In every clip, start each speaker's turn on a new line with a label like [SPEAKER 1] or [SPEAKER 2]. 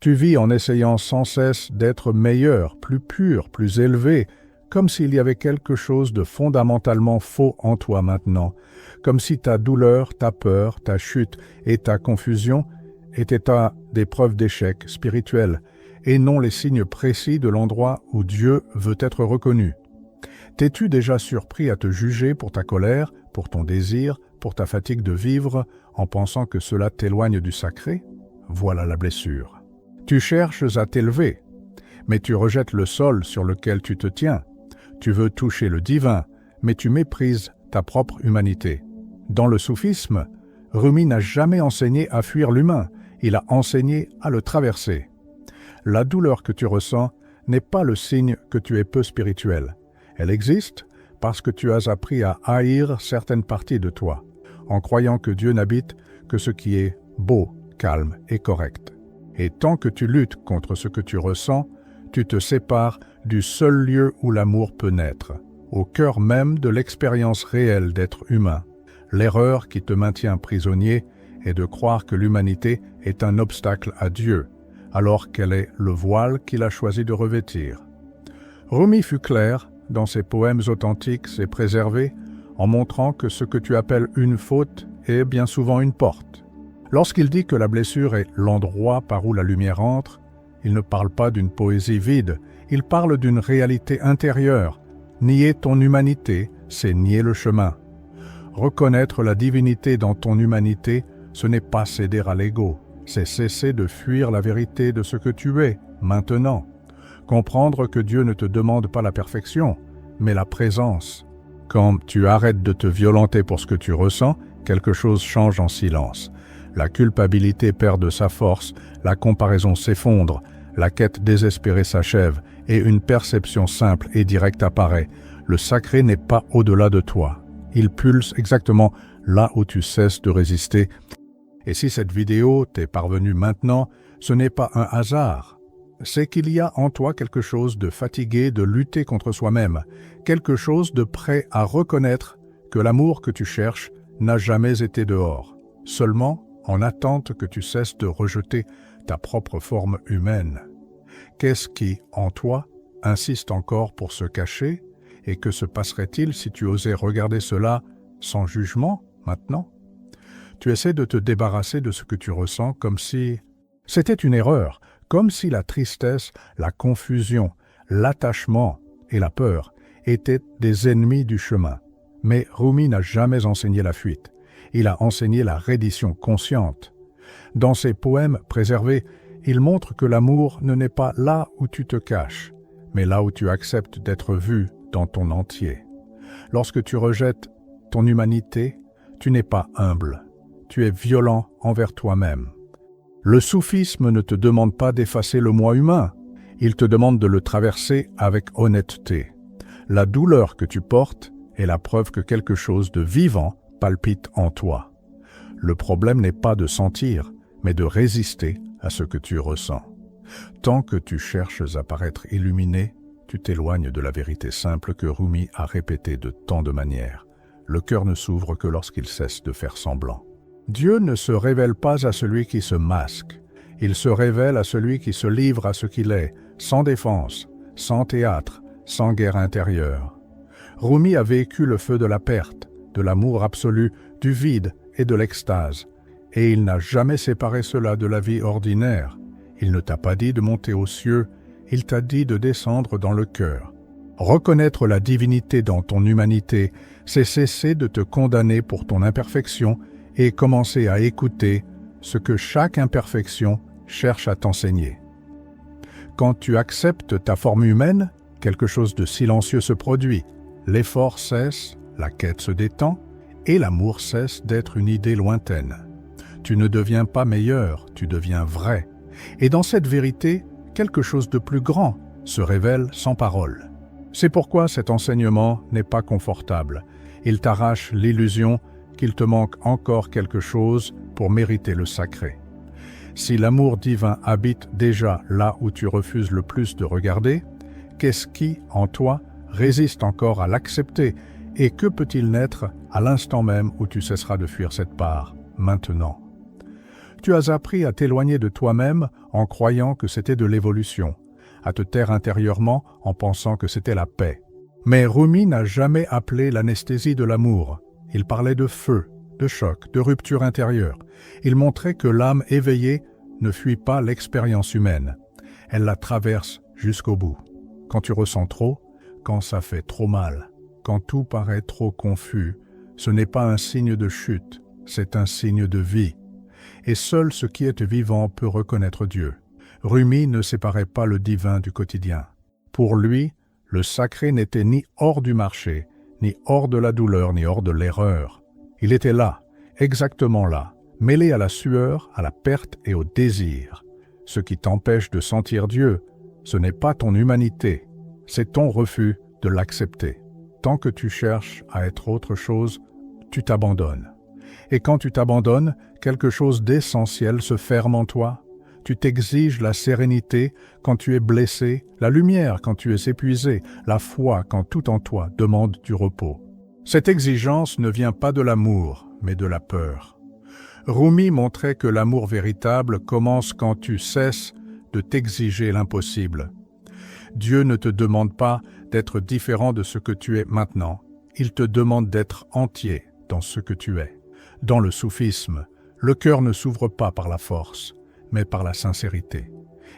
[SPEAKER 1] Tu vis en essayant sans cesse d'être meilleur, plus pur, plus élevé, comme s'il y avait quelque chose de fondamentalement faux en toi maintenant, comme si ta douleur, ta peur, ta chute et ta confusion étaient des preuves d'échec spirituel et non les signes précis de l'endroit où Dieu veut être reconnu. T'es-tu déjà surpris à te juger pour ta colère, pour ton désir, pour ta fatigue de vivre, en pensant que cela t'éloigne du sacré? Voilà la blessure. Tu cherches à t'élever, mais tu rejettes le sol sur lequel tu te tiens. Tu veux toucher le divin, mais tu méprises ta propre humanité. Dans le soufisme, Rumi n'a jamais enseigné à fuir l'humain, il a enseigné à le traverser. La douleur que tu ressens n'est pas le signe que tu es peu spirituel. Elle existe parce que tu as appris à haïr certaines parties de toi, en croyant que Dieu n'habite que ce qui est beau, calme et correct. Et tant que tu luttes contre ce que tu ressens, tu te sépares du seul lieu où l'amour peut naître, au cœur même de l'expérience réelle d'être humain. L'erreur qui te maintient prisonnier est de croire que l'humanité est un obstacle à Dieu, alors qu'elle est le voile qu'il a choisi de revêtir. Rumi fut clair dans ses poèmes authentiques et préservés, en montrant que ce que tu appelles une faute est bien souvent une porte. Lorsqu'il dit que la blessure est l'endroit par où la lumière entre, il ne parle pas d'une poésie vide, il parle d'une réalité intérieure. Nier ton humanité, c'est nier le chemin. Reconnaître la divinité dans ton humanité, ce n'est pas céder à l'ego, c'est cesser de fuir la vérité de ce que tu es, maintenant. Comprendre que Dieu ne te demande pas la perfection, mais la présence. Quand tu arrêtes de te violenter pour ce que tu ressens, quelque chose change en silence. La culpabilité perd de sa force, la comparaison s'effondre, la quête désespérée s'achève et une perception simple et directe apparaît. Le sacré n'est pas au-delà de toi. Il pulse exactement là où tu cesses de résister. Et si cette vidéo t'est parvenue maintenant, ce n'est pas un hasard. C'est qu'il y a en toi quelque chose de fatigué de lutter contre soi-même, quelque chose de prêt à reconnaître que l'amour que tu cherches n'a jamais été dehors, seulement en attente que tu cesses de rejeter ta propre forme humaine. Qu'est-ce qui, en toi, insiste encore pour se cacher, et que se passerait-il si tu osais regarder cela sans jugement, maintenant? Tu essaies de te débarrasser de ce que tu ressens comme si c'était une erreur, comme si la tristesse, la confusion, l'attachement et la peur étaient des ennemis du chemin. Mais Rumi n'a jamais enseigné la fuite. Il a enseigné la reddition consciente. Dans ses poèmes préservés, il montre que l'amour ne naît pas là où tu te caches, mais là où tu acceptes d'être vu dans ton entier. Lorsque tu rejettes ton humanité, tu n'es pas humble. Tu es violent envers toi-même. Le soufisme ne te demande pas d'effacer le moi humain. Il te demande de le traverser avec honnêteté. La douleur que tu portes est la preuve que quelque chose de vivant palpite en toi. Le problème n'est pas de sentir, mais de résister à ce que tu ressens. Tant que tu cherches à paraître illuminé, tu t'éloignes de la vérité simple que Rumi a répétée de tant de manières. Le cœur ne s'ouvre que lorsqu'il cesse de faire semblant. Dieu ne se révèle pas à celui qui se masque. Il se révèle à celui qui se livre à ce qu'il est, sans défense, sans théâtre, sans guerre intérieure. Rumi a vécu le feu de la perte, de l'amour absolu, du vide et de l'extase. Et il n'a jamais séparé cela de la vie ordinaire. Il ne t'a pas dit de monter aux cieux, il t'a dit de descendre dans le cœur. Reconnaître la divinité dans ton humanité, c'est cesser de te condamner pour ton imperfection et commencer à écouter ce que chaque imperfection cherche à t'enseigner. Quand tu acceptes ta forme humaine, quelque chose de silencieux se produit. L'effort cesse, la quête se détend, et l'amour cesse d'être une idée lointaine. Tu ne deviens pas meilleur, tu deviens vrai. Et dans cette vérité, quelque chose de plus grand se révèle sans parole. C'est pourquoi cet enseignement n'est pas confortable. Il t'arrache l'illusion qu'il te manque encore quelque chose pour mériter le sacré. Si l'amour divin habite déjà là où tu refuses le plus de regarder, qu'est-ce qui, en toi, résiste encore à l'accepter et que peut-il naître à l'instant même où tu cesseras de fuir cette part, maintenant? Tu as appris à t'éloigner de toi-même en croyant que c'était de l'évolution, à te taire intérieurement en pensant que c'était la paix. Mais Rumi n'a jamais appelé l'anesthésie de l'amour. Il parlait de feu, de choc, de rupture intérieure. Il montrait que l'âme éveillée ne fuit pas l'expérience humaine. Elle la traverse jusqu'au bout. Quand tu ressens trop, quand ça fait trop mal, quand tout paraît trop confus, ce n'est pas un signe de chute, c'est un signe de vie. Et seul ce qui est vivant peut reconnaître Dieu. Rumi ne séparait pas le divin du quotidien. Pour lui, le sacré n'était ni hors du marché, ni hors de la douleur, ni hors de l'erreur. Il était là, exactement là, mêlé à la sueur, à la perte et au désir. Ce qui t'empêche de sentir Dieu, ce n'est pas ton humanité, c'est ton refus de l'accepter. Tant que tu cherches à être autre chose, tu t'abandonnes. Et quand tu t'abandonnes, quelque chose d'essentiel se ferme en toi. Tu t'exiges la sérénité quand tu es blessé, la lumière quand tu es épuisé, la foi quand tout en toi demande du repos. Cette exigence ne vient pas de l'amour, mais de la peur. Rumi montrait que l'amour véritable commence quand tu cesses de t'exiger l'impossible. Dieu ne te demande pas d'être différent de ce que tu es maintenant. Il te demande d'être entier dans ce que tu es. Dans le soufisme, le cœur ne s'ouvre pas par la force, mais par la sincérité.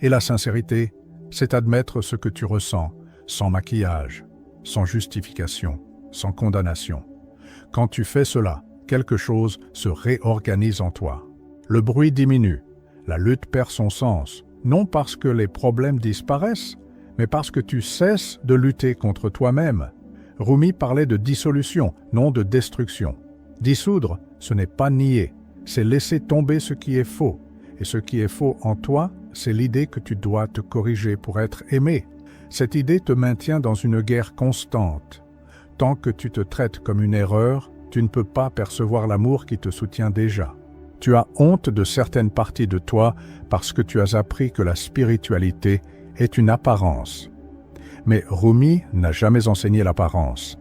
[SPEAKER 1] Et la sincérité, c'est admettre ce que tu ressens, sans maquillage, sans justification, sans condamnation. Quand tu fais cela, quelque chose se réorganise en toi. Le bruit diminue, la lutte perd son sens, non parce que les problèmes disparaissent, mais parce que tu cesses de lutter contre toi-même. Rumi parlait de dissolution, non de destruction. Dissoudre, ce n'est pas nier, c'est laisser tomber ce qui est faux. Et ce qui est faux en toi, c'est l'idée que tu dois te corriger pour être aimé. Cette idée te maintient dans une guerre constante. Tant que tu te traites comme une erreur, tu ne peux pas percevoir l'amour qui te soutient déjà. Tu as honte de certaines parties de toi parce que tu as appris que la spiritualité est une apparence. Mais Rumi n'a jamais enseigné l'apparence.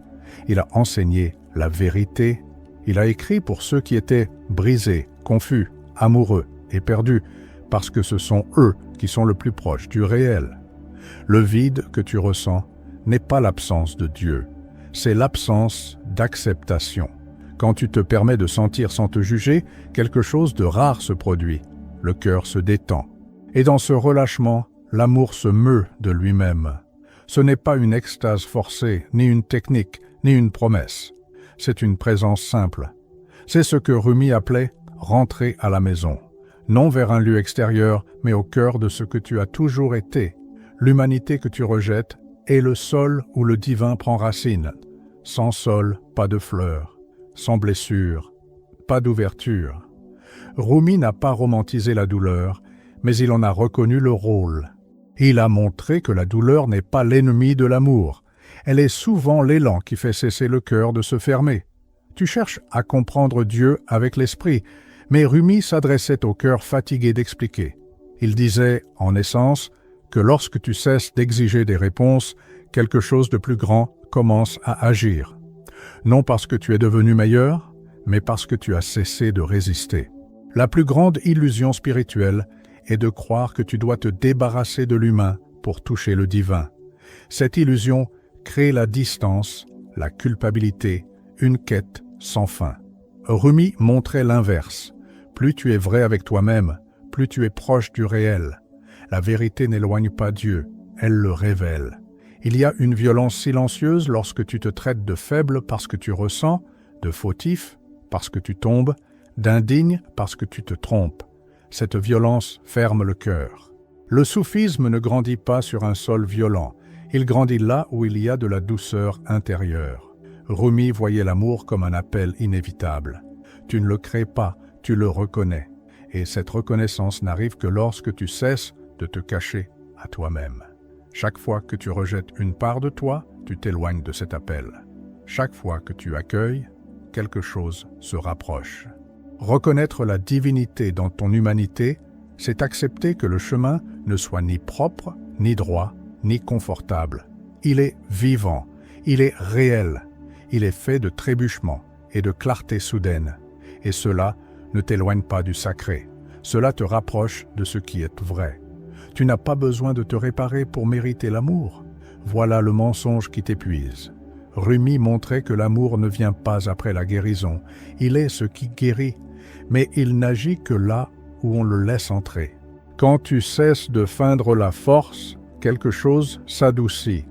[SPEAKER 1] Il a enseigné la vérité. Il a écrit pour ceux qui étaient brisés, confus, amoureux et perdus, parce que ce sont eux qui sont le plus proches du réel. Le vide que tu ressens n'est pas l'absence de Dieu, c'est l'absence d'acceptation. Quand tu te permets de sentir sans te juger, quelque chose de rare se produit. Le cœur se détend. Et dans ce relâchement, l'amour se meut de lui-même. Ce n'est pas une extase forcée, ni une technique, ni une promesse. C'est une présence simple. C'est ce que Rumi appelait « rentrer à la maison ». Non vers un lieu extérieur, mais au cœur de ce que tu as toujours été. L'humanité que tu rejettes est le sol où le divin prend racine. Sans sol, pas de fleurs. Sans blessure, pas d'ouverture. Rumi n'a pas romantisé la douleur, mais il en a reconnu le rôle. Il a montré que la douleur n'est pas l'ennemi de l'amour. Elle est souvent l'élan qui fait cesser le cœur de se fermer. Tu cherches à comprendre Dieu avec l'esprit, mais Rumi s'adressait au cœur fatigué d'expliquer. Il disait, en essence, que lorsque tu cesses d'exiger des réponses, quelque chose de plus grand commence à agir. Non parce que tu es devenu meilleur, mais parce que tu as cessé de résister. La plus grande illusion spirituelle est de croire que tu dois te débarrasser de l'humain pour toucher le divin. Cette illusion crée la distance, la culpabilité, une quête sans fin. Rumi montrait l'inverse. Plus tu es vrai avec toi-même, plus tu es proche du réel. La vérité n'éloigne pas Dieu, elle le révèle. Il y a une violence silencieuse lorsque tu te traites de faible parce que tu ressens, de fautif parce que tu tombes, d'indigne parce que tu te trompes. Cette violence ferme le cœur. Le soufisme ne grandit pas sur un sol violent, il grandit là où il y a de la douceur intérieure. Rumi voyait l'amour comme un appel inévitable. Tu ne le crées pas, tu le reconnais. Et cette reconnaissance n'arrive que lorsque tu cesses de te cacher à toi-même. Chaque fois que tu rejettes une part de toi, tu t'éloignes de cet appel. Chaque fois que tu accueilles, quelque chose se rapproche. Reconnaître la divinité dans ton humanité, c'est accepter que le chemin ne soit ni propre, ni droit, ni confortable. Il est vivant, il est réel, il est fait de trébuchements et de clarté soudaine. Et cela ne t'éloigne pas du sacré. Cela te rapproche de ce qui est vrai. Tu n'as pas besoin de te réparer pour mériter l'amour. Voilà le mensonge qui t'épuise. Rumi montrait que l'amour ne vient pas après la guérison. Il est ce qui guérit, mais il n'agit que là où on le laisse entrer. Quand tu cesses de feindre la force, quelque chose s'adoucit.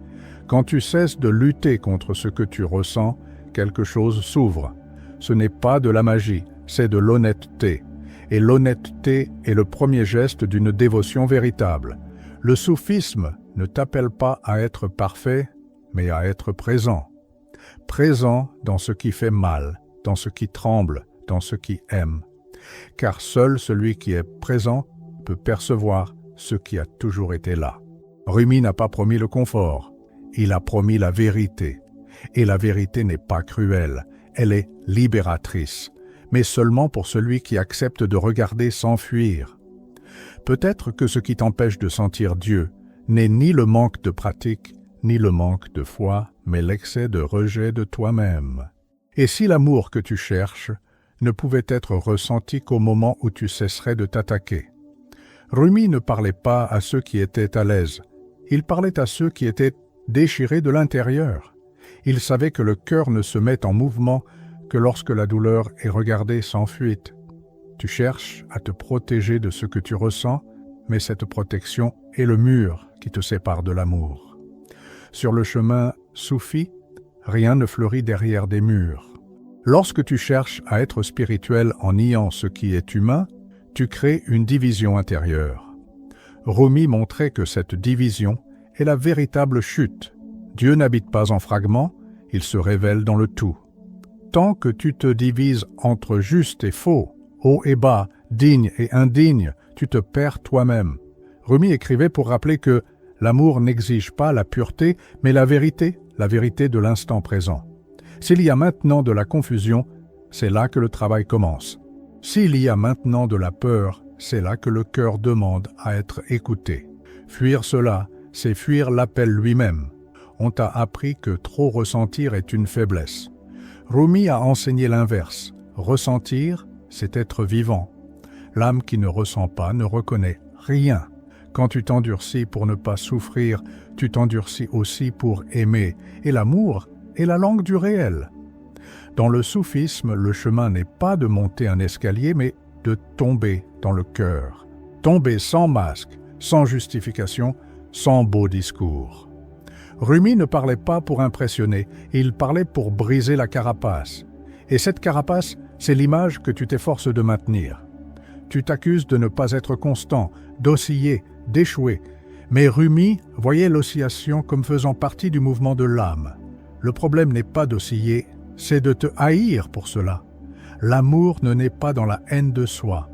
[SPEAKER 1] Quand tu cesses de lutter contre ce que tu ressens, quelque chose s'ouvre. Ce n'est pas de la magie, c'est de l'honnêteté. Et l'honnêteté est le premier geste d'une dévotion véritable. Le soufisme ne t'appelle pas à être parfait, mais à être présent. Présent dans ce qui fait mal, dans ce qui tremble, dans ce qui aime. Car seul celui qui est présent peut percevoir ce qui a toujours été là. Rumi n'a pas promis le confort, il a promis la vérité. Et la vérité n'est pas cruelle, elle est libératrice, mais seulement pour celui qui accepte de regarder sans fuir. Peut-être que ce qui t'empêche de sentir Dieu n'est ni le manque de pratique, ni le manque de foi, mais l'excès de rejet de toi-même. Et si l'amour que tu cherches ne pouvait être ressenti qu'au moment où tu cesserais de t'attaquer? Rumi ne parlait pas à ceux qui étaient à l'aise, il parlait à ceux qui étaient déchirés de l'intérieur. Il savait que le cœur ne se met en mouvement que lorsque la douleur est regardée sans fuite. Tu cherches à te protéger de ce que tu ressens, mais cette protection est le mur qui te sépare de l'amour. Sur le chemin soufi, rien ne fleurit derrière des murs. Lorsque tu cherches à être spirituel en niant ce qui est humain, tu crées une division intérieure. Rumi montrait que cette division est la véritable chute. Dieu n'habite pas en fragments, il se révèle dans le tout. Tant que tu te divises entre juste et faux, haut et bas, digne et indigne, tu te perds toi-même. Rumi écrivait pour rappeler que l'amour n'exige pas la pureté, mais la vérité de l'instant présent. S'il y a maintenant de la confusion, c'est là que le travail commence. S'il y a maintenant de la peur, c'est là que le cœur demande à être écouté. Fuir cela, c'est fuir l'appel lui-même. On t'a appris que trop ressentir est une faiblesse. Rumi a enseigné l'inverse. Ressentir, c'est être vivant. L'âme qui ne ressent pas ne reconnaît rien. Quand tu t'endurcis pour ne pas souffrir, tu t'endurcis aussi pour aimer. Et l'amour est la langue du réel. Dans le soufisme, le chemin n'est pas de monter un escalier, mais de tomber dans le cœur. Tomber sans masque, sans justification, sans beau discours. Rumi ne parlait pas pour impressionner, il parlait pour briser la carapace. Et cette carapace, c'est l'image que tu t'efforces de maintenir. Tu t'accuses de ne pas être constant, d'osciller, d'échouer. Mais Rumi voyait l'oscillation comme faisant partie du mouvement de l'âme. Le problème n'est pas d'osciller, c'est de te haïr pour cela. L'amour ne naît pas dans la haine de soi.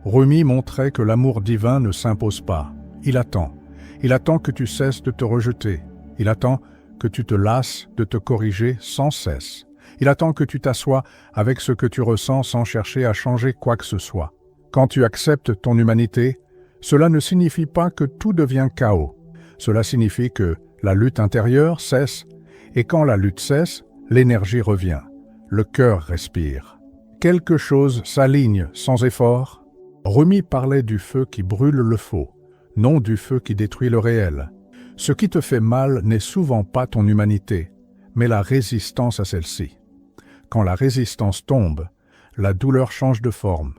[SPEAKER 1] Rumi montrait que l'amour divin ne s'impose pas. Il attend. Il attend que tu cesses de te rejeter. Il attend que tu te lasses de te corriger sans cesse. Il attend que tu t'assoies avec ce que tu ressens sans chercher à changer quoi que ce soit. Quand tu acceptes ton humanité, cela ne signifie pas que tout devient chaos. Cela signifie que la lutte intérieure cesse, et quand la lutte cesse, l'énergie revient. Le cœur respire. Quelque chose s'aligne sans effort. Rumi parlait du feu qui brûle le faux, non du feu qui détruit le réel. Ce qui te fait mal n'est souvent pas ton humanité, mais la résistance à celle-ci. Quand la résistance tombe, la douleur change de forme.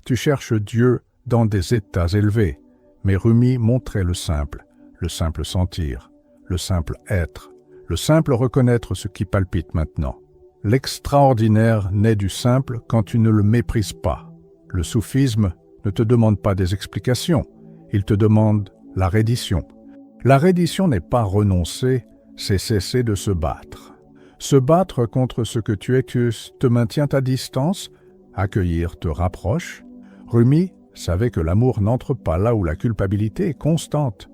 [SPEAKER 1] Tu cherches Dieu dans des états élevés, mais Rumi montrait le simple sentir, le simple être, le simple reconnaître ce qui palpite maintenant. L'extraordinaire naît du simple quand tu ne le méprises pas. Le soufisme ne te demande pas des explications, il te demande la reddition. La reddition n'est pas renoncer, c'est cesser de se battre. Se battre contre ce que tu es te maintient à distance, accueillir te rapproche. Rumi savait que l'amour n'entre pas là où la culpabilité est constante.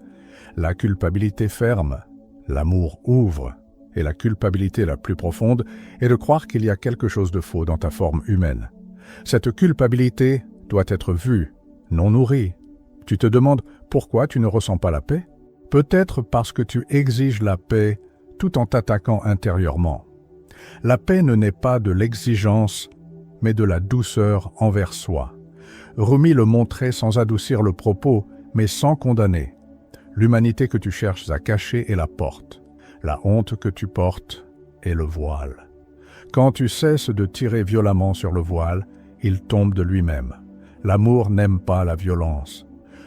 [SPEAKER 1] La culpabilité ferme, l'amour ouvre, et la culpabilité la plus profonde est de croire qu'il y a quelque chose de faux dans ta forme humaine. Cette culpabilité doit être vue, non nourrie. Tu te demandes pourquoi tu ne ressens pas la paix? Peut-être parce que tu exiges la paix tout en t'attaquant intérieurement. La paix ne naît pas de l'exigence, mais de la douceur envers soi. Rumi le montrait sans adoucir le propos, mais sans condamner. L'humanité que tu cherches à cacher est la porte. La honte que tu portes est le voile. Quand tu cesses de tirer violemment sur le voile, il tombe de lui-même. L'amour n'aime pas la violence.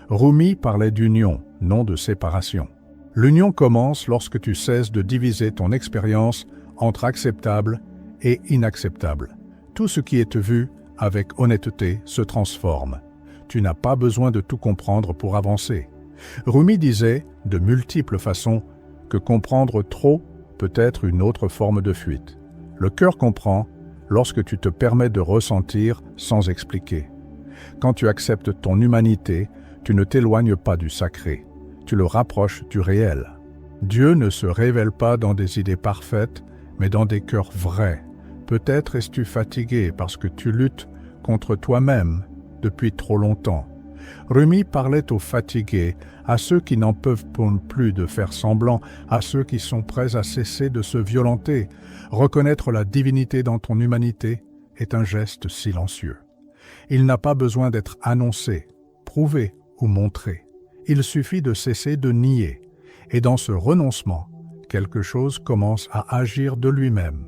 [SPEAKER 1] Rumi parlait d'union, non de séparation. L'union commence lorsque tu cesses de diviser ton expérience entre acceptable et inacceptable. Tout ce qui est vu avec honnêteté se transforme. Tu n'as pas besoin de tout comprendre pour avancer. Rumi disait, de multiples façons, que comprendre trop peut être une autre forme de fuite. Le cœur comprend lorsque tu te permets de ressentir sans expliquer. Quand tu acceptes ton humanité, tu ne t'éloignes pas du sacré, tu le rapproches du réel. Dieu ne se révèle pas dans des idées parfaites, mais dans des cœurs vrais. Peut-être es-tu fatigué parce que tu luttes contre toi-même depuis trop longtemps. Rumi parlait aux fatigués, à ceux qui n'en peuvent plus de faire semblant, à ceux qui sont prêts à cesser de se violenter. Reconnaître la divinité dans ton humanité est un geste silencieux. Il n'a pas besoin d'être annoncé, prouvé ou montré. Il suffit de cesser de nier. Et dans ce renoncement, quelque chose commence à agir de lui-même.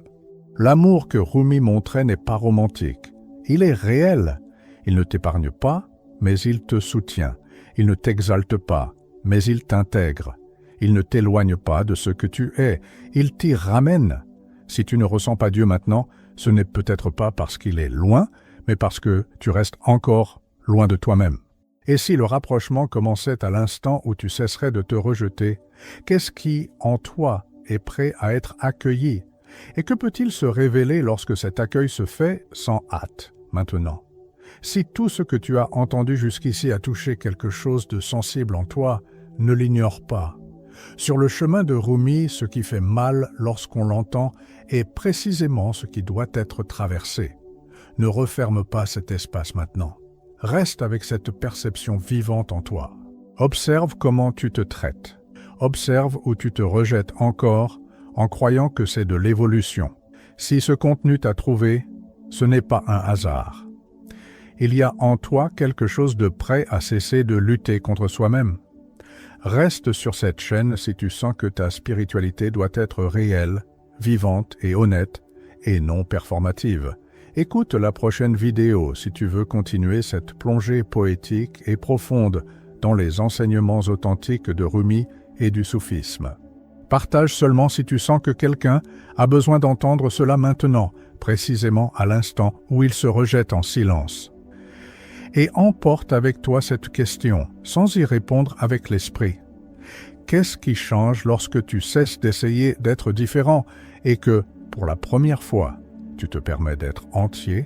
[SPEAKER 1] L'amour que Rumi montrait n'est pas romantique. Il est réel. Il ne t'épargne pas, mais il te soutient. Il ne t'exalte pas, mais il t'intègre. Il ne t'éloigne pas de ce que tu es. Il t'y ramène. Si tu ne ressens pas Dieu maintenant, ce n'est peut-être pas parce qu'il est loin, mais parce que tu restes encore loin de toi-même. Et si le rapprochement commençait à l'instant où tu cesserais de te rejeter, qu'est-ce qui, en toi, est prêt à être accueilli? Et que peut-il se révéler lorsque cet accueil se fait sans hâte, maintenant? Si tout ce que tu as entendu jusqu'ici a touché quelque chose de sensible en toi, ne l'ignore pas. Sur le chemin de Rumi, ce qui fait mal lorsqu'on l'entend est précisément ce qui doit être traversé. Ne referme pas cet espace maintenant. Reste avec cette perception vivante en toi. Observe comment tu te traites. Observe où tu te rejettes encore en croyant que c'est de l'évolution. Si ce contenu t'a trouvé, ce n'est pas un hasard. Il y a en toi quelque chose de prêt à cesser de lutter contre soi-même. Reste sur cette chaîne si tu sens que ta spiritualité doit être réelle, vivante et honnête, et non performative. Écoute la prochaine vidéo si tu veux continuer cette plongée poétique et profonde dans les enseignements authentiques de Rumi et du soufisme. Partage seulement si tu sens que quelqu'un a besoin d'entendre cela maintenant, précisément à l'instant où il se rejette en silence. Et emporte avec toi cette question, sans y répondre avec l'esprit. Qu'est-ce qui change lorsque tu cesses d'essayer d'être différent et que, pour la première fois, tu te permets d'être entier